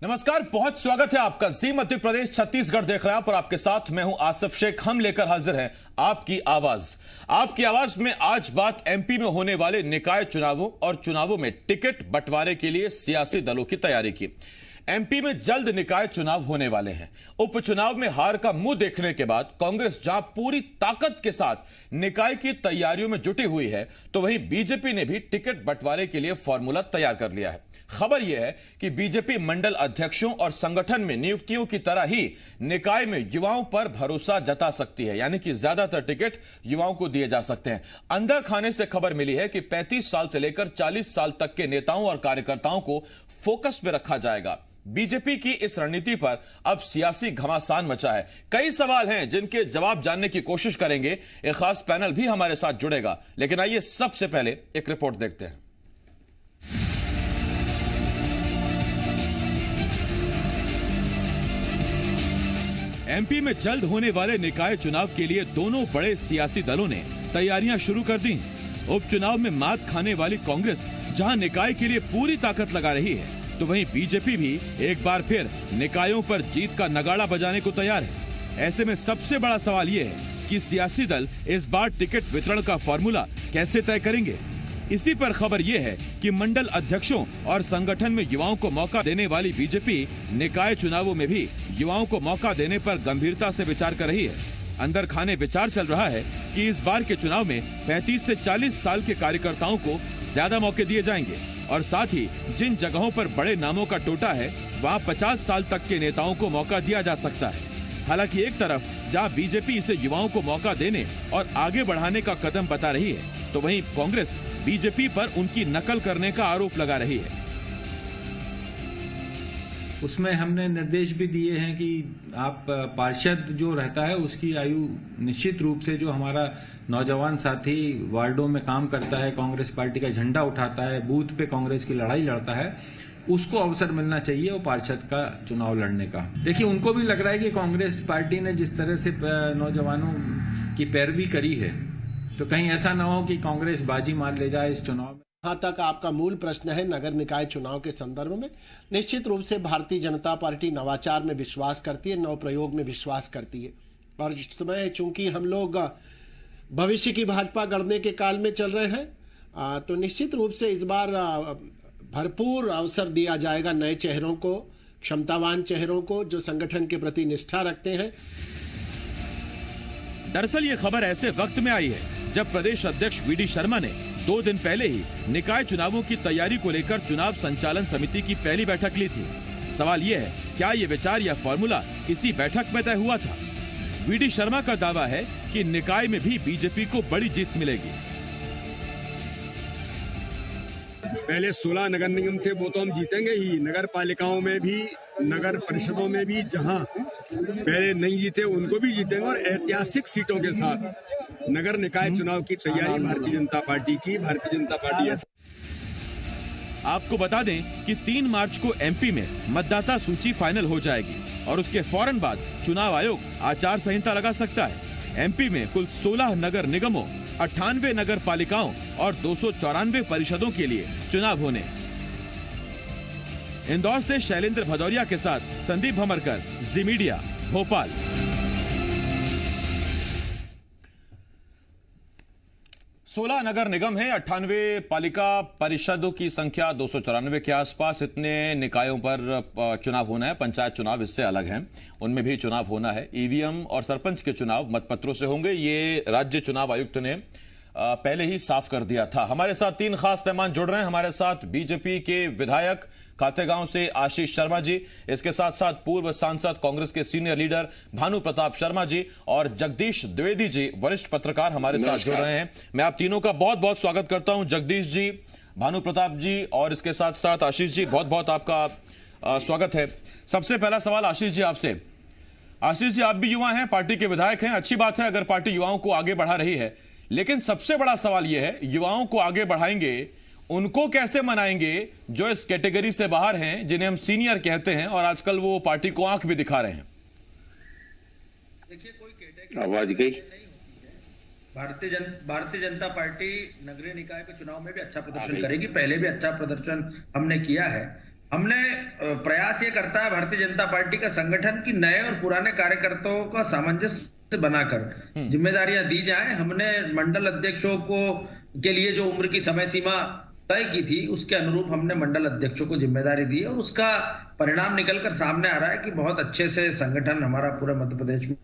नमस्कार, बहुत स्वागत है आपका। जी मध्य प्रदेश छत्तीसगढ़ देख रहे हैं आप और आपके साथ मैं हूं आसिफ शेख। हम लेकर हाजिर हैं आपकी आवाज। आपकी आवाज में आज बात एमपी में होने वाले निकाय चुनावों और चुनावों में टिकट बंटवारे के लिए सियासी दलों की तैयारी की। एमपी में जल्द निकाय चुनाव होने वाले हैं। उपचुनाव में हार का मुंह देखने के बाद कांग्रेस जहां पूरी ताकत के साथ निकाय की तैयारियों में जुटी हुई है, तो वहीं बीजेपी ने भी टिकट बंटवारे के लिए फॉर्मूला तैयार कर लिया है। खबर यह है कि बीजेपी मंडल अध्यक्षों और संगठन में नियुक्तियों की तरह ही निकाय में युवाओं पर भरोसा जता सकती है, यानी कि ज्यादातर टिकट युवाओं को दिए जा सकते हैं। अंदर खाने से खबर मिली है कि 35 साल से लेकर 40 साल तक के नेताओं और कार्यकर्ताओं को फोकस में रखा जाएगा। बीजेपी की इस रणनीति पर अब सियासी घमासान मचा है। कई सवाल हैं जिनके जवाब जानने की कोशिश करेंगे। एक खास पैनल भी हमारे साथ जुड़ेगा, लेकिन आइए सबसे पहले एक रिपोर्ट देखते हैं। एमपी में जल्द होने वाले निकाय चुनाव के लिए दोनों बड़े सियासी दलों ने तैयारियां शुरू कर दी। उपचुनाव में मात खाने वाली कांग्रेस जहां निकाय के लिए पूरी ताकत लगा रही है, तो वहीं बीजेपी भी एक बार फिर निकायों पर जीत का नगाड़ा बजाने को तैयार है। ऐसे में सबसे बड़ा सवाल यह है कि सियासी दल इस बार टिकट वितरण का फॉर्मूला कैसे तय करेंगे। इसी पर खबर यह है कि मंडल अध्यक्षों और संगठन में युवाओं को मौका देने वाली बीजेपी निकाय चुनावों में भी युवाओं को मौका देने पर गंभीरता से विचार कर रही है। अंदर खाने विचार चल रहा है कि इस बार के चुनाव में 35 से 40 साल के कार्यकर्ताओं को ज्यादा मौके दिए जाएंगे और साथ ही जिन जगहों पर बड़े नामों का टोटा है, वहां 50 साल तक के नेताओं को मौका दिया जा सकता है। हालांकि एक तरफ जहां बीजेपी इसे युवाओं को मौका देने और आगे बढ़ाने का कदम बता रही है, तो वहीं कांग्रेस बीजेपी पर उनकी नकल करने का आरोप लगा रही है। उसमें हमने निर्देश भी दिए हैं कि आप पार्षद जो रहता है उसकी आयु निश्चित रूप से, जो हमारा नौजवान साथी वार्डों में काम करता है, कांग्रेस पार्टी का झंडा उठाता है, बूथ पे कांग्रेस की लड़ाई लड़ता है, उसको अवसर मिलना चाहिए वो पार्षद का चुनाव लड़ने का। देखिए, उनको भी लग रहा है कि कांग्रेस पार्टी ने जिस तरह से नौजवानों की पैरवी करी है, तो कहीं ऐसा ना हो कि कांग्रेस बाजी मार ले जाए इस चुनाव में। जहां तक आपका मूल प्रश्न है नगर निकाय चुनाव के संदर्भ में, निश्चित रूप से भारतीय जनता पार्टी नवाचार में विश्वास करती है, नव प्रयोग में विश्वास करती है। और इस समय चूंकि हम लोग भविष्य की भाजपा गढ़ने के काल में चल रहे हैं, तो निश्चित रूप से इस बार भरपूर अवसर दिया जाएगा नए चेहरों को, क्षमतावान चेहरों को, जो संगठन के प्रति निष्ठा रखते हैं। दरअसल ये खबर ऐसे वक्त में आई है जब प्रदेश अध्यक्ष वीडी शर्मा ने 2 दिन पहले ही निकाय चुनावों की तैयारी को लेकर चुनाव संचालन समिति की पहली बैठक ली थी। सवाल यह है, क्या ये विचार या फॉर्मूला इसी बैठक में तय हुआ था? वीडी शर्मा का दावा है कि निकाय में भी बीजेपी को बड़ी जीत मिलेगी। पहले 16 नगर निगम थे, वो तो हम जीतेंगे ही। नगर पालिकाओं में भी, नगर परिषदों में भी जहां पहले नहीं जीते उनको भी जीतेंगे, और ऐतिहासिक सीटों के साथ नगर निकाय चुनाव की तैयारी भारतीय जनता पार्टी है। आपको बता दें कि 3 मार्च को एमपी में मतदाता सूची फाइनल हो जाएगी और उसके फौरन बाद चुनाव आयोग आचार संहिता लगा सकता है। एमपी में कुल 16 नगर निगमों, 98 नगर पालिकाओं और 294 परिषदों के लिए चुनाव होने। इंदौर से शैलेंद्र भदौरिया के साथ संदीप भमरकर, जी मीडिया, भोपाल। 16 नगर निगम है, 98 पालिका परिषदों की संख्या 294 के आसपास। इतने निकायों पर चुनाव होना है। पंचायत चुनाव इससे अलग हैं, उनमें भी चुनाव होना है। ईवीएम और सरपंच के चुनाव मतपत्रों से होंगे। ये राज्य चुनाव आयुक्त ने पहले ही साफ कर दिया था। हमारे साथ 3 खास मेहमान जुड़ रहे हैं। हमारे साथ बीजेपी के विधायक खातेगांव से आशीष शर्मा जी, इसके साथ साथ पूर्व सांसद कांग्रेस के सीनियर लीडर भानु प्रताप शर्मा जी और जगदीश द्विवेदी जी, वरिष्ठ पत्रकार हमारे साथ जुड़ रहे हैं। मैं आप तीनों का बहुत बहुत स्वागत करता हूं। जगदीश जी, भानु प्रताप जी और इसके साथ साथ आशीष जी, बहुत बहुत आपका स्वागत है। सबसे पहला सवाल आशीष जी आपसे। आशीष जी, आप भी युवा हैं, पार्टी के विधायक हैं। अच्छी बात है अगर पार्टी युवाओं को आगे बढ़ा रही है, लेकिन सबसे बड़ा सवाल यह है, युवाओं को आगे बढ़ाएंगे, उनको कैसे मनाएंगे जो इस कैटेगरी से बाहर हैं, जिन्हें हम सीनियर कहते हैं और आजकल वो पार्टी को आंख भी दिखा रहे हैं? देखिए, कोई कैटेगरी आवाज गई। भारतीय जनता पार्टी नगरीय निकाय के चुनाव में भी अच्छा प्रदर्शन करेगी। पहले भी अच्छा प्रदर्शन हमने किया है। हमने प्रयास ये करता है भारतीय जनता पार्टी का संगठन की नए और पुराने कार्यकर्ताओं का सामंजस्य बनाकर जिम्मेदारियां दी जाए। हमने मंडल अध्यक्षों को के लिए जो उम्र की समय सीमा तय की थी उसके अनुरूप हमने मंडल अध्यक्षों को जिम्मेदारी दी और उसका परिणाम निकलकर सामने आ रहा है कि बहुत अच्छे से संगठन हमारा पूरे मध्य प्रदेश में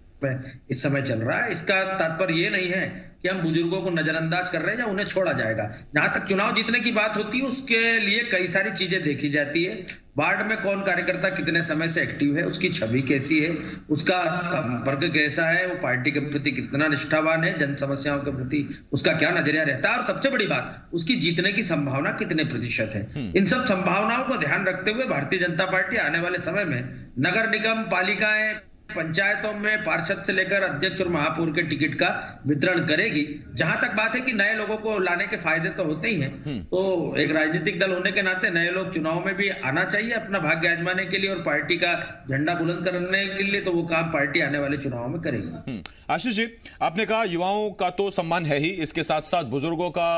इस समय चल रहा है। इसका तात्पर्य ये नहीं है कि हम बुजुर्गों को नजरअंदाज कर रहे हैं या उन्हें छोड़ा जाएगा। जहां तक चुनाव जीतने की बात होती है उसके लिए कई सारी चीजें देखी जाती है। वार्ड में कौन कार्यकर्ता कितने समय से एक्टिव है, उसकी छवि कैसी है, उसका संपर्क कैसा है, वो पार्टी के प्रति कितना निष्ठावान है, जन समस्याओं के प्रति उसका क्या नजरिया रहता है और सबसे बड़ी बात उसकी जीतने की संभावना कितने प्रतिशत है। इन सब संभावनाओं को ध्यान रखते हुए भारतीय जनता पार्टी आने वाले समय में नगर निगम, पालिकाएं, पंचायतों में पार्षद से लेकर अध्यक्ष और महापौर के टिकट का वितरण करेगी। जहां तक बात है कि नए लोगों को लाने के फायदे तो होते ही हैं, तो एक राजनीतिक दल होने के नाते नए लोग चुनाव में भी आना चाहिए अपना भाग्य आजमाने के लिए और पार्टी का झंडा बुलंद करने के लिए। तो वो काम पार्टी आने वाले चुनाव में करेगी। आशीष जी, आपने कहा युवाओं का तो सम्मान है ही, इसके साथ साथ बुजुर्गों का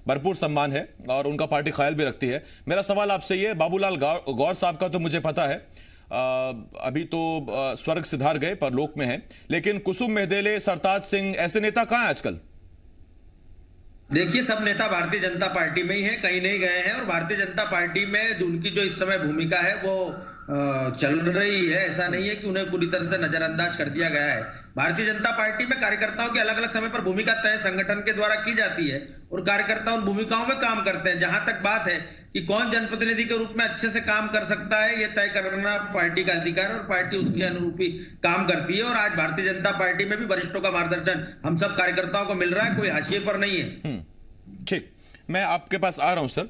भरपूर सम्मान है और उनका पार्टी ख्याल भी रखती है। मेरा सवाल आपसे ये, बाबूलाल गौर साहब का तो मुझे पता है अभी तो स्वर्ग सिधार गए, परलोक में हैं, लेकिन कुसुम मेहदेले, सरताज सिंह, ऐसे नेता कहां हैं आजकल? देखिए, सब नेता भारतीय जनता पार्टी में ही हैं, कहीं नहीं गए हैं और भारतीय जनता पार्टी में उनकी जो इस समय भूमिका है वो चल रही है। ऐसा नहीं है कि उन्हें पूरी तरह से नजरअंदाज कर दिया गया है। भारतीय जनता पार्टी में कार्यकर्ताओं की अलग अलग समय पर भूमिका तय संगठन के द्वारा की जाती है और कार्यकर्ता उन भूमिकाओं में काम करते हैं। जहां तक बात है कि कौन जनप्रतिनिधि के रूप में अच्छे से काम कर सकता है, ये तय करना पार्टी का अधिकार है और पार्टी उसके अनुरूप ही काम करती है। और आज भारतीय जनता पार्टी में भी वरिष्ठों का मार्गदर्शन हम सब कार्यकर्ताओं को मिल रहा है, कोई हाशिए पर नहीं है। ठीक, मैं आपके पास आ रहा हूं सर।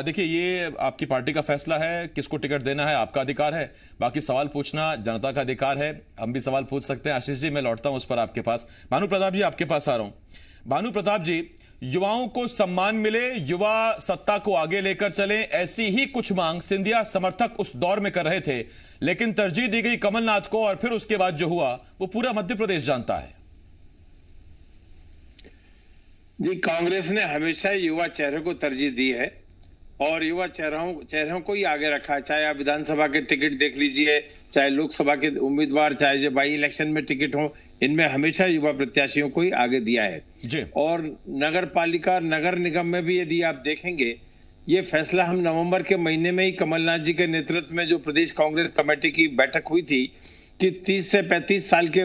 देखिए, ये आपकी पार्टी का फैसला है, किसको टिकट देना है आपका अधिकार है, बाकी सवाल पूछना जनता का अधिकार है। हम भी सवाल पूछ सकते हैं। आशीष जी, मैं लौटता हूं उस पर आपके पास। भानु प्रताप जी, आपके पास आ रहा हूं। भानु प्रताप जी, युवाओं को सम्मान मिले, युवा सत्ता को आगे लेकर चले, ऐसी ही कुछ मांग सिंधिया समर्थक उस दौर में कर रहे थे, लेकिन तरजीह दी गई कमलनाथ को और फिर उसके बाद जो हुआ वो पूरा मध्य प्रदेश जानता है। जी, कांग्रेस ने हमेशा युवा चेहरे को तरजीह दी है और युवा चेहरों को ही आगे रखा है। चाहे आप विधानसभा के टिकट देख लीजिए, चाहे लोकसभा के उम्मीदवार, चाहे जो बाई इलेक्शन में टिकट हो, इनमें हमेशा युवा प्रत्याशियों को ही आगे दिया है जी। और नगर पालिका, नगर निगम में भी यदि आप देखेंगे, ये फैसला हम नवंबर के महीने में ही कमलनाथ जी के नेतृत्व में जो प्रदेश कांग्रेस कमेटी की बैठक हुई थी कि 30 से 35 साल के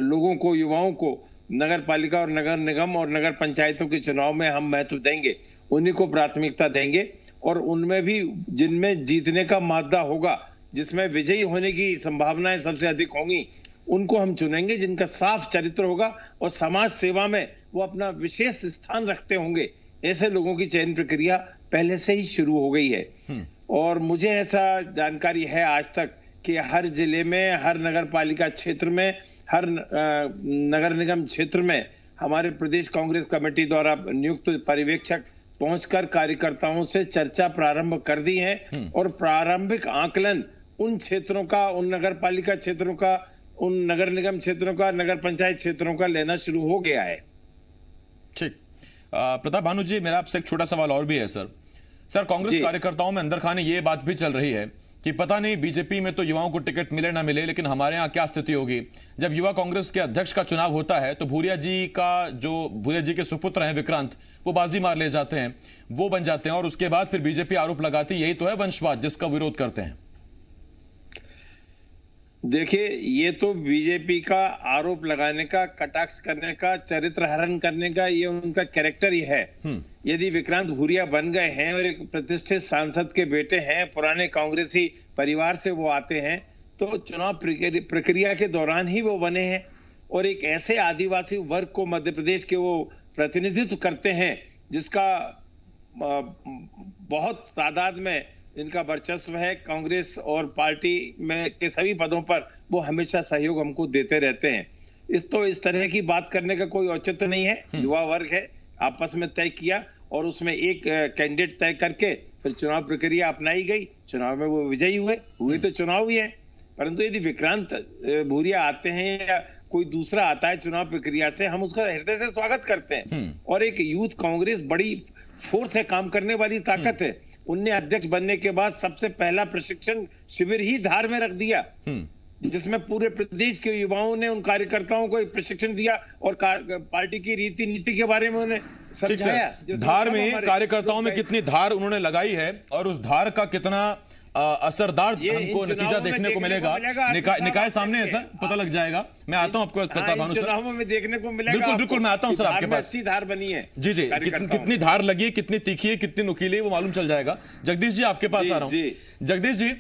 लोगों को, युवाओं को नगर पालिका और नगर निगम और नगर पंचायतों के चुनाव में हम महत्व देंगे, उन्हीं को प्राथमिकता देंगे और उनमें भी जिनमें जीतने का मादा होगा, जिसमें विजयी होने की संभावनाएं सबसे अधिक होंगी, उनको हम चुनेंगे। जिनका साफ चरित्र होगा और समाज सेवा में वो अपना विशेष स्थान रखते होंगे, ऐसे लोगों की चयन प्रक्रिया पहले से ही शुरू हो गई है। और मुझे ऐसा जानकारी है आज तक कि हर जिले में, हर नगर पालिका क्षेत्र में, हर नगर निगम क्षेत्र में हमारे प्रदेश कांग्रेस कमेटी द्वारा नियुक्त पर्यवेक्षक पहुंचकर कार्यकर्ताओं से चर्चा प्रारंभ कर दी है और प्रारंभिक आकलन उन क्षेत्रों का, उन नगर पालिका क्षेत्रों का, उन नगर निगम क्षेत्रों का, नगर पंचायत क्षेत्रों का लेना शुरू हो गया है। ठीक, प्रताप भानु जी, मेरा आपसे एक छोटा सवाल और भी है सर। कांग्रेस कार्यकर्ताओं में अंदर खाने ये बात भी चल रही है कि पता नहीं बीजेपी में तो युवाओं को टिकट मिले ना मिले, लेकिन हमारे यहाँ क्या स्थिति होगी जब युवा कांग्रेस के अध्यक्ष का चुनाव होता है तो भूरिया जी के सुपुत्र हैं विक्रांत, वो बाजी मार ले जाते हैं, वो बन जाते हैं और उसके बाद फिर बीजेपी आरोप लगाती यही तो है वंशवाद जिसका विरोध करते हैं। देखिए, ये तो बीजेपी का आरोप लगाने का, कटाक्ष करने का, चरित्र हरण करने का, ये उनका कैरेक्टर ही है। यदि विक्रांत भूरिया बन गए हैं और एक प्रतिष्ठित सांसद के बेटे हैं, पुराने कांग्रेसी परिवार से वो आते हैं, तो चुनाव प्रक्रिया के दौरान ही वो बने हैं और एक ऐसे आदिवासी वर्ग को मध्य प्रदेश के वो प्रतिनिधित्व करते हैं जिसका बहुत तादाद में इनका वर्चस्व है। कांग्रेस और पार्टी में के सभी पदों पर वो हमेशा सहयोग हमको देते रहते हैं। इस तरह की बात करने का कोई औचित्य नहीं है। युवा वर्ग है, आपस में तय किया और उसमें एक कैंडिडेट तय करके फिर चुनाव प्रक्रिया अपनाई गई। चुनाव में वो विजयी हुए तो चुनाव ही है। परंतु यदि विक्रांत भूरिया आते हैं या कोई दूसरा आता है चुनाव प्रक्रिया से, हम उसका हृदय से स्वागत करते हैं और एक यूथ कांग्रेस बड़ी फोर्स है, काम करने वाली ताकत है। उनने अध्यक्ष बनने के बाद सबसे पहला प्रशिक्षण शिविर ही धार में रख दिया, जिसमें पूरे प्रदेश के युवाओं ने उन कार्यकर्ताओं को प्रशिक्षण दिया और पार्टी की रीति नीति के बारे में उन्हें समझाया। धार में कार्यकर्ताओं में कितनी धार उन्होंने लगाई है और उस धार का कितना असरदार हमको नतीजा देखने को मिलेगा, निकाय सामने है सर, पता लग जाएगा। मैं आता हूं आपको पता, भानु सर, चुनावों में देखने को मिलेगा। बिल्कुल बिल्कुल, मैं आता हूं सर आपके पास। अच्छी धार बनी है जी जी, कितनी धार लगी है, कितनी तीखी है, कितनी नुकीली है, वो मालूम चल जाएगा। जगदीश जी आपके पास आ रहा हूं। जगदीश जी,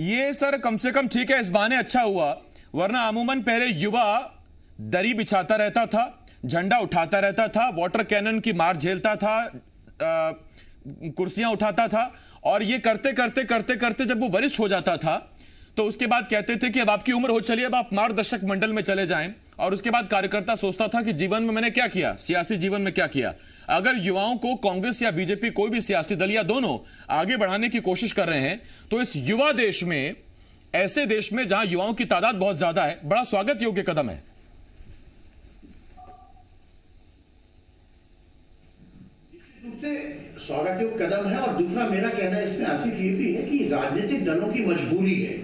ये सर कम से कम ठीक है, इस बहाने अच्छा हुआ, वरना अमूमन पहले युवा दरी बिछाता रहता था, झंडा उठाता रहता था, वाटर कैनन की मार झेलता था, कुर्सियां उठाता था, और ये करते करते करते करते जब वो वरिष्ठ हो जाता था तो उसके बाद कहते थे कि अब आपकी उम्र हो चली, अब आप मार्गदर्शक मंडल में चले जाएं। और उसके बाद कार्यकर्ता सोचता था कि जीवन में मैंने क्या किया, सियासी जीवन में क्या किया। अगर युवाओं को कांग्रेस या बीजेपी कोई भी सियासी दल या दोनों आगे बढ़ाने की कोशिश कर रहे हैं तो इस युवा देश में, ऐसे देश में जहां युवाओं की तादाद बहुत ज्यादा है, बड़ा स्वागत योग्य कदम है। स्वागत योग्य कदम है। और दूसरा मेरा कहना है इसमें आसिफ ये भी है कि राजनीतिक दलों की मजबूरी है,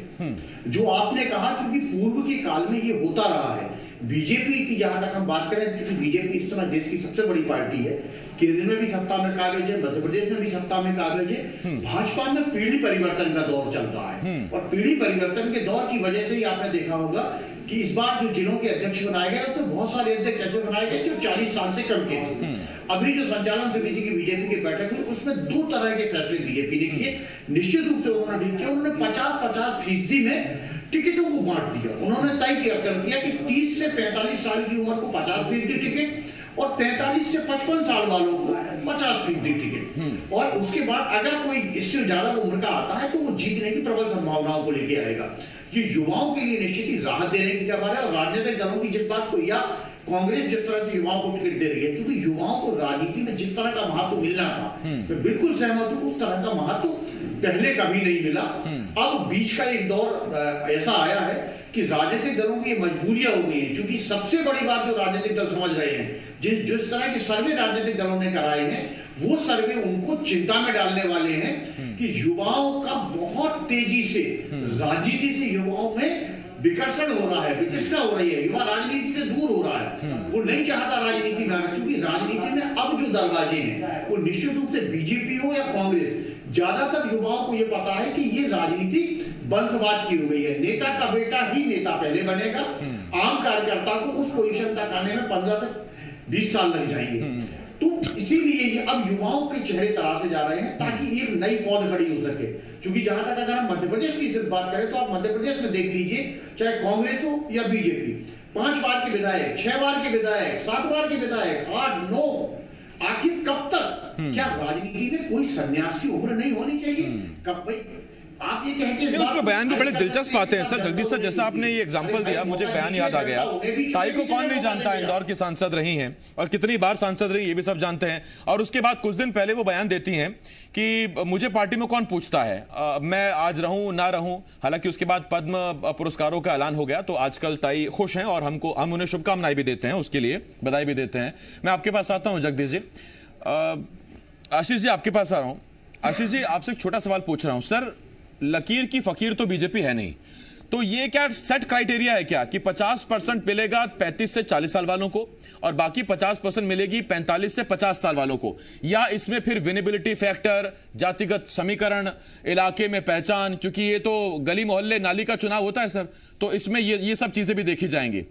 जो आपने कहा, क्योंकि पूर्व के काल में ये होता रहा है। बीजेपी की जहां तक हम बात करें, क्योंकि बीजेपी इस समय देश की सबसे बड़ी पार्टी है, केंद्र में भी सत्ता में काबिज है, मध्य प्रदेश में भी सत्ता में काबिज है। भाजपा में पीढ़ी परिवर्तन का दौर चल रहा है, और पीढ़ी परिवर्तन के दौर की वजह से ही आपने देखा होगा कि इस बार जो जिलों के अध्यक्ष बनाए गए उसमें बहुत सारे अध्यक्ष ऐसे बनाए गए जो 40 साल से कम के थे। अभी जो संचालन समिति की बीजेपी की बैठक हुई उसमें 2 तरह के फैसले बीजेपी ने किए। निश्चित रूप से उन्होंने किया, उन्होंने 50-50% में टिकटों को बांट दिया। उन्होंने तय कर दिया कि 30 से 45 साल की उम्र को 50% टिकट और 45 से 55 साल वालों को 50% टिकट। और उसके बाद अगर कोई इससे ज्यादा उम्र का आता है तो वो जीतने की प्रबल संभावनाओं को लेके आएगा। ये युवाओं के लिए निश्चित ही राहत देने की खबर है। और राजनीतिक दलों की जिस बात को, या कांग्रेस जिस तरह से युवाओं को टिकट दे रही है, क्योंकि युवाओं को राजनीति में जिस तरह का महत्व मिलना था, मैं बिल्कुल सहमत हूं, उस तरह का महत्व पहले कभी नहीं मिला। अब बीच का एक दौर ऐसा आया है कि राजनीतिक दलों की मजबूरियां हो गई है, क्योंकि सबसे बड़ी बात जो राजनीतिक दल समझ रहे हैं, जिस तरह के सर्वे राजनीतिक दलों ने कराए हैं, वो सर्वे उनको चिंता में डालने वाले हैं कि युवाओं का बहुत तेजी से राजनीति से युवाओं में विकर्षण हो रहा है, वितृष्णा हो रही है, युवा राजनीति से दूर हो रहा है। वो नहीं चाहता राजनीति में आना, क्योंकि राजनीति में अब जो दरवाजे हैं वो निश्चित रूप से बीजेपी हो या कांग्रेस, ज्यादातर युवाओं को ये पता है कि ये राजनीति वंशवाद की हो गई है। नेता का बेटा ही नेता पहले बनेगा, आम कार्यकर्ता को उस पोजीशन तक आने में 15 से 20 साल लग जाएंगे। तो इसीलिए ये अब युवाओं के चेहरे तराशे जा रहे हैं ताकि एक नई पौध खड़ी हो सके। क्योंकि जहां तक अगर हम मध्य प्रदेश की सिर्फ बात करें तो आप मध्य प्रदेश में देख लीजिए, चाहे कांग्रेस हो या बीजेपी, 5 बार के विधायक, 6 बार के विधायक, 7 बार के विधायक, 8, 9, आखिर कब तक? क्या राजनीति में कोई संन्यास की उम्र नहीं होनी चाहिए? कब भाई आप ये कहते हैं? उसमें बयान भी बड़े दिलचस्प आते हैं सर। जगदीश सर, जैसा आपने ये एग्जांपल दिया, मुझे बयान याद आ गया। ताई को कौन नहीं जानता, इंदौर की सांसद रही हैं और कितनी बार सांसद रही ये भी सब जानते हैं। और उसके बाद कुछ दिन पहले वो बयान देती हैं कि मुझे पार्टी में कौन पूछता है, मैं आज रहूं ना रहूं। हालांकि उसके बाद पद्म पुरस्कारों का ऐलान हो गया, तो आजकल ताई खुश हैं और हम उन्हें शुभकामनाएं भी देते हैं, उसके लिए बधाई भी देते हैं। मैं आपके पास आता हूं जगदीश जी। आशीष जी आपके पास आ रहा हूं। आशीष जी, आपसे एक छोटा सवाल पूछ रहा हूं। सर, लकीर की फकीर तो बीजेपी है नहीं, तो ये क्या सेट क्राइटेरिया है क्या कि 50% मिलेगा 35 से 40 साल वालों को और बाकी 50% मिलेगी 45 से 50 साल वालों को? या इसमें फिर विनेबिलिटी फैक्टर, जातिगत समीकरण, इलाके में पहचान, क्योंकि ये तो गली मोहल्ले नाली का चुनाव होता है सर, तो इसमें ये सब चीजें भी देखी जाएंगी?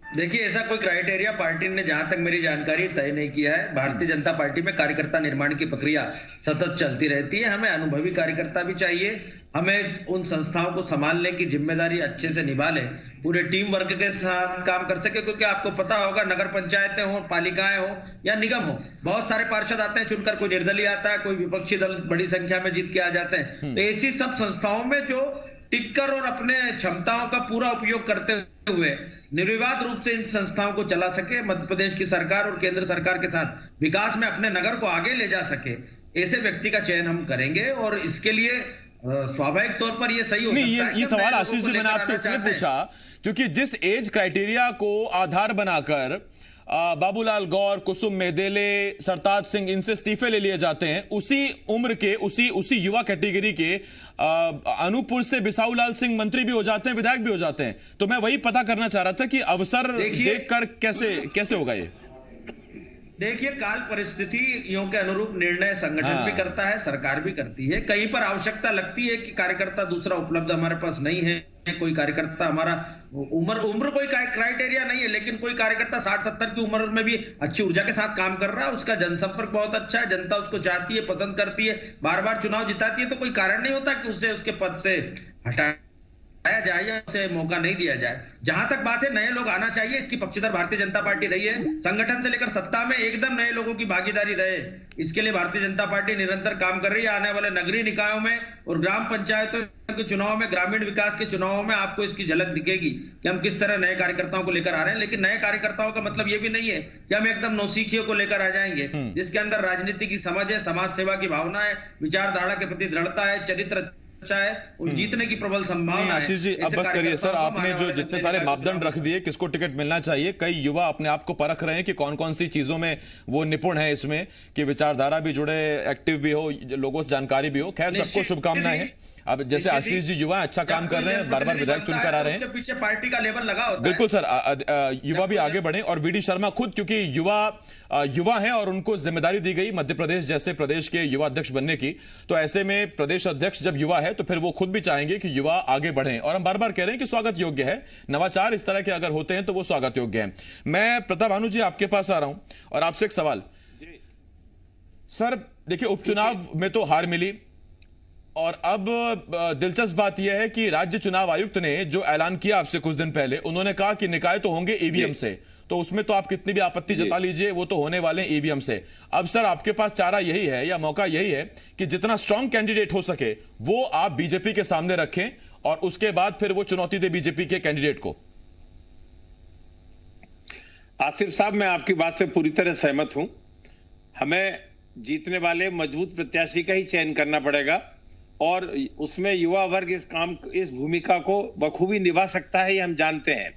देखिए, ऐसा कोई क्राइटेरिया पार्टी ने जहां तक मेरी जानकारी तय नहीं किया है। भारतीय जनता पार्टी में कार्यकर्ता निर्माण की प्रक्रिया सतत चलती रहती है। हमें अनुभवी कार्यकर्ता भी चाहिए, हमें उन संस्थाओं को संभालने की जिम्मेदारी अच्छे से निभा ले, पूरे टीम वर्क के साथ काम कर सके। क्योंकि आपको पता होगा, नगर पंचायतें हो, पालिकाएं हो या निगम हो, बहुत सारे पार्षद आते हैं चुनकर, कोई निर्दलीय आता है, कोई विपक्षी दल बड़ी संख्या में जीत के आ जाते हैं। तो ऐसी सब संस्थाओं में जो टिककर और अपने क्षमताओं का पूरा उपयोग करते हुए निर्विवाद रूप से इन संस्थाओं को चला सके, मध्य प्रदेश की सरकार और केंद्र सरकार के साथ विकास में अपने नगर को आगे ले जा सके, ऐसे व्यक्ति का चयन हम करेंगे। और इसके लिए स्वाभाविक तौर पर ये सही हो सकता है। ये सवाल आशीष जी मैंने आपसे इसलिए पूछा क्योंकि जिस एज क्राइटेरिया को आधार बनाकर बाबूलाल गौर, कुसुम मेहदेले, सरताज सिंह, इनसे इस्तीफे ले लिए जाते हैं, उसी उम्र के उसी युवा कैटेगरी के अनूपपुर से बिसाऊलाल सिंह मंत्री भी हो जाते हैं, विधायक भी हो जाते हैं। तो मैं वही पता करना चाह रहा था कि अवसर देखकर कैसे होगा ये। देखिए, काल परिस्थितियों के अनुरूप निर्णय संगठन भी करता है, सरकार भी करती है। कहीं पर आवश्यकता लगती है कि कार्यकर्ता दूसरा उपलब्ध हमारे पास नहीं है, कोई कार्यकर्ता हमारा उम्र कोई क्राइटेरिया नहीं है, लेकिन कोई कार्यकर्ता 60-70 की उम्र में भी अच्छी ऊर्जा के साथ काम कर रहा है, उसका जनसंपर्क बहुत अच्छा है, जनता उसको चाहती है, पसंद करती है, बार बार चुनाव जिताती है, तो कोई कारण नहीं होता कि उसे उसके पद से हटाया जाए या उसे मौका नहीं दिया जाए। जहां तक बात है, नए लोग आना चाहिए, इसकी पक्षधर भारतीय जनता पार्टी रही है। संगठन से लेकर सत्ता में एकदम नए लोगों की भागीदारी रहे, इसके लिए भारतीय जनता पार्टी निरंतर काम कर रही है। आने वाले नगरीय निकायों में और ग्राम पंचायतों के चुनाव में, ग्रामीण विकास के चुनावों में आपको इसकी झलक दिखेगी कि हम किस तरह नए कार्यकर्ताओं को लेकर आ रहे हैं। लेकिन नए कार्यकर्ताओं का मतलब ये भी नहीं है कि हम एकदम नौसिखियों को लेकर आ जाएंगे, जिसके अंदर राजनीति की समझ है, समाज सेवा की भावना है, विचारधारा के प्रति दृढ़ता है, चरित्र है, जीतने की प्रबल संभावना है। आशीष जी, अब बस करिए सर, आपने जो जितने सारे मापदंड रख दिए, किसको टिकट मिलना चाहिए, कई युवा अपने आप को परख रहे हैं कि कौन कौन सी चीजों में वो निपुण है, इसमें कि विचारधारा भी जुड़े, एक्टिव भी हो, लोगों से जानकारी भी हो। खैर, सबको शुभकामनाएं हैं। अब जैसे आशीष जी युवा अच्छा काम कर रहे हैं, बार बार विधायक चुनकर आ रहे हैं, पीछे पार्टी का लेवल लगा होता है। बिल्कुल सर, युवा भी आगे बढ़े। और वीडी शर्मा खुद, क्योंकि युवा हैं और उनको जिम्मेदारी दी गई मध्य प्रदेश जैसे प्रदेश के युवा अध्यक्ष बनने की, तो ऐसे में प्रदेश अध्यक्ष जब युवा है तो फिर वो खुद भी चाहेंगे कि युवा आगे बढ़ें। और हम बार बार कह रहे हैं कि स्वागत योग्य है, नवाचार इस तरह के अगर होते हैं तो वो स्वागत योग्य है। मैं प्रताप भानु जी आपके पास आ रहा हूं और आपसे एक सवाल। सर देखिए, उपचुनाव में तो हार मिली और अब दिलचस्प बात यह है कि राज्य चुनाव आयुक्त ने जो ऐलान किया आपसे कुछ दिन पहले, उन्होंने कहा कि निकाय तो होंगे ईवीएम से। तो उसमें तो आप कितनी भी आपत्ति जता लीजिए, वो तो होने वाले ईवीएम से। अब सर आपके पास चारा यही है या मौका यही है कि जितना स्ट्रांग कैंडिडेट हो सके वो आप बीजेपी के सामने रखें और उसके बाद फिर वो चुनौती दे बीजेपी के कैंडिडेट को। आसिफ साहब, मैं आपकी बात से पूरी तरह सहमत हूं। हमें जीतने वाले मजबूत प्रत्याशी का ही चयन करना पड़ेगा और उसमें युवा वर्ग इस भूमिका को बखूबी निभा सकता है, ये हम जानते हैं।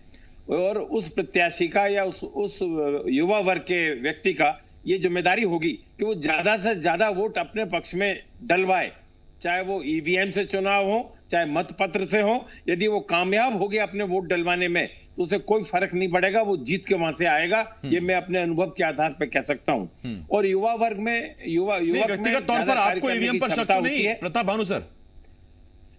और उस प्रत्याशी का या उस युवा वर्ग के व्यक्ति का ये जिम्मेदारी होगी कि वो ज्यादा से ज्यादा वोट अपने पक्ष में डलवाए, चाहे वो ईवीएम से चुनाव हो, चाहे मतपत्र से हो। यदि वो कामयाब हो गया अपने वोट डलवाने में तो उसे कोई फर्क नहीं पड़ेगा, वो जीत के वहां से आएगा। ये मैं अपने अनुभव के आधार पर कह सकता हूं। और युवा वर्ग में व्यक्तिगत तौर पर आपको ईवीएम पर शक नहीं है प्रताप भानु सर?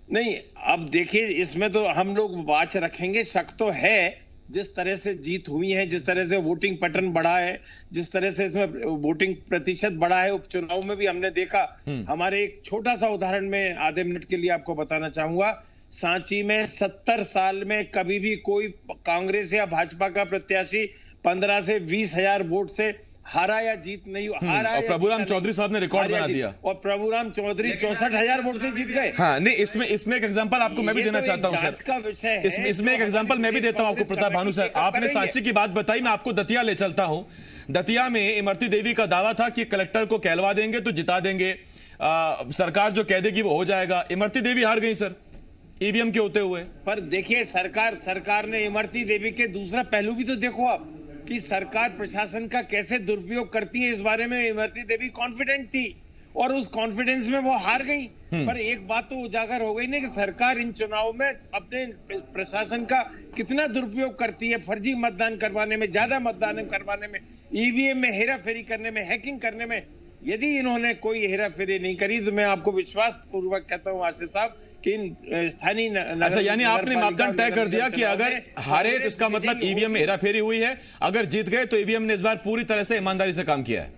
नहीं, अब देखिए, इसमें तो हम लोग वाच रखेंगे। शक तो है, जिस तरह से जीत हुई है, जिस तरह से वोटिंग पैटर्न बढ़ा है, जिस तरह से इसमें वोटिंग प्रतिशत बढ़ा है, उपचुनाव में भी हमने देखा। हमारे एक छोटा सा उदाहरण में आधे मिनट के लिए आपको बताना चाहूंगा। सांची में 70 साल में कभी भी कोई कांग्रेस या भाजपा का प्रत्याशी 15 से 20 हजार वोट से हारा या जीत नहीं हुआ। और प्रभुराम चौधरी साहब ने रिकॉर्ड बना दिया और प्रभुराम चौधरी 64,000 वोट से जीत गए। हाँ, नहीं, इसमें एक एग्जांपल आपको मैं भी देना चाहता हूं सर। इसमें एक एग्जांपल मैं भी देता हूं आपको प्रताप भानु सर। आपने सांची की बात बताई, मैं आपको दतिया ले चलता हूं। दतिया में इमरती देवी का दावा था कि कलेक्टर को कहलवा देंगे तो जिता देंगे, सरकार जो कह देगी वो हो जाएगा। इमरती देवी हार गई सर ईवीएम के होते हुए। पर देखिए, सरकार ने इमरती देवी के दूसरा पहलू भी तो देखो आप कि सरकार प्रशासन का कैसे दुरुपयोग करती है। इस बारे में इमरती देवी कॉन्फिडेंट थी और उस कॉन्फिडेंस में वो हार गई। पर एक बात तो उजागर हो गई ना कि सरकार इन चुनाव में अपने प्रशासन का कितना दुरुपयोग करती है, फर्जी मतदान करवाने में, ज्यादा मतदान करवाने में, ईवीएम में हेराफेरी करने में, हैकिंग करने में। यदि इन्होंने कोई हेराफेरी नहीं करी तो मैं आपको विश्वास पूर्वक कहता हूं आसिफ साहब कि स्थानीय अच्छा, यानी आपने मापदंड तय कर दिया कि अगर हारे तो इसका मतलब ईवीएम में हेराफेरी हुई है, अगर जीत गए तो ईवीएम ने इस बार पूरी तरह से ईमानदारी से काम किया है।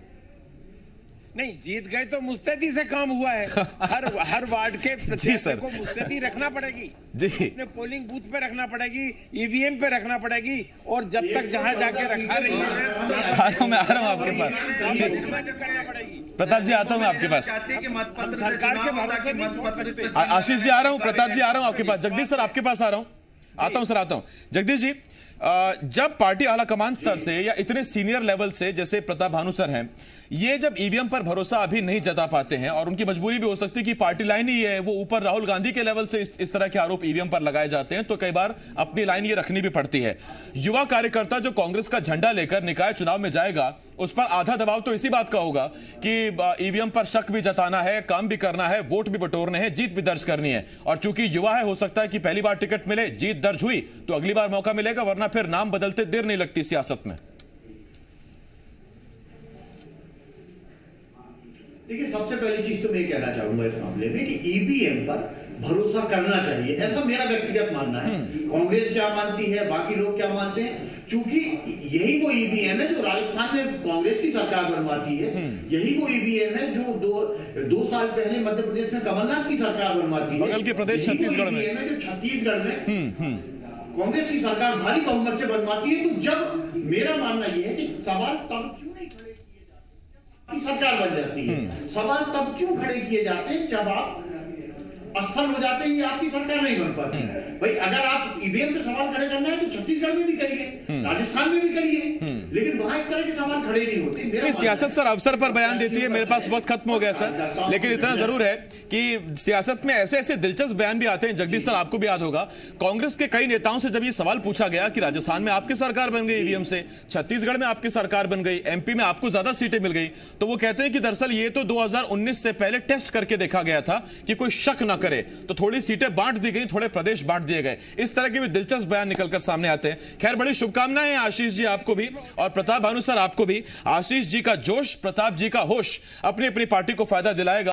नहीं, जीत गए तो मुस्तैदी से काम हुआ है। हर वार्ड के प्रत्याशी को मुस्तैदी रखना पड़ेगी जी, अपने पोलिंग बूथ पे रखना पड़ेगी, ईवीएम पे रखना पड़ेगी। और जब तक जहां जाके रखा रही है, आ रहा हूं आपके पास प्रताप जी, आता हूं आपके पास। आशीष जी आ रहा हूं, प्रताप जी आ रहा हूं आपके पास, जगदीश सर आपके पास आ रहा हूं, आता हूं सर, आता हूं। जगदीश जी, जब पार्टी आलाकमान स्तर से या इतने सीनियर लेवल से जैसे प्रताप भानु सर हैं, ये जब ईवीएम पर भरोसा अभी नहीं जता पाते हैं और उनकी मजबूरी भी हो सकती है कि पार्टी लाइन ही है, वो ऊपर राहुल गांधी के लेवल से इस तरह के आरोप ईवीएम पर लगाए जाते हैं, तो कई बार अपनी लाइन ये रखनी भी पड़ती है। युवा कार्यकर्ता जो कांग्रेस का झंडा लेकर निकाय चुनाव में जाएगा, उस पर आधा दबाव तो इसी बात का होगा कि ईवीएम पर शक भी जताना है, काम भी करना है, वोट भी बटोरने हैं, जीत भी दर्ज करनी है। और चूंकि युवा है, हो सकता है कि पहली बार टिकट मिले, जीत दर्ज हुई तो अगली बार मौका मिलेगा, वरना फिर नाम बदलते देर नहीं लगती सियासत में। देखिए, सबसे पहली चीज तो मैं कहना चाहूंगा इस मामले में कि ईवीएम पर भरोसा करना चाहिए, ऐसा मेरा व्यक्तिगत मानना है। कांग्रेस क्या मानती है, बाकी लोग क्या मानते हैं, चूंकि यही वो ईवीएम है जो राजस्थान में कांग्रेस की सरकार बनवाती है, यही वो ईवीएम है जो दो साल पहले मध्य प्रदेश में कमलनाथ की सरकार बनवाती है, बगल के प्रदेश छत्तीसगढ़ में है जो छत्तीसगढ़ में कांग्रेस की सरकार भारी बहुमत से बनवाती है। तो जब मेरा मानना यह है कि सवाल तब क्यों नहीं खड़े किए जाते, सरकार बन जाती है, सवाल तब क्यों खड़े किए जाते हैं जब आप असफल हो जाते हैं, आपकी सरकार नहीं बन पाती। भाई, अगर आप ईवीएम पे सवाल खड़े करना है तो छत्तीसगढ़ में भी करिए, राजस्थान में भी करिए, लेकिन वहां इस तरह के सवाल खड़े नहीं होते। सियासत सर अवसर पर बयान देती है, मेरे पास वक्त खत्म हो गया सर, लेकिन इतना जरूर है कि सियासत में ऐसे ऐसे दिलचस्प बयान भी आते हैं। जगदीश सर, आपको भी याद होगा, कांग्रेस के कई नेताओं से जब ये सवाल पूछा गया कि राजस्थान में आपकी सरकार बन गई ईवीएम से, छत्तीसगढ़ में आपकी सरकार बन गई, एमपी में आपको ज्यादा सीटें मिल गई, तो वो कहते हैं कि दरअसल ये तो 2019 से पहले टेस्ट करके देखा गया था कि कोई शक ना करे, तो थोड़ी सीटें बांट दी गई, थोड़े प्रदेश बांट दिए गए। इस तरह के भी दिलचस्प बयान निकलकर सामने आते हैं। खैर, बड़ी शुभकामनाएं आशीष जी आपको भी और प्रताप भानु सर आपको भी। आशीष जी का जोश, प्रताप जी का होश अपनी अपनी पार्टी को फायदा दिलाएगा।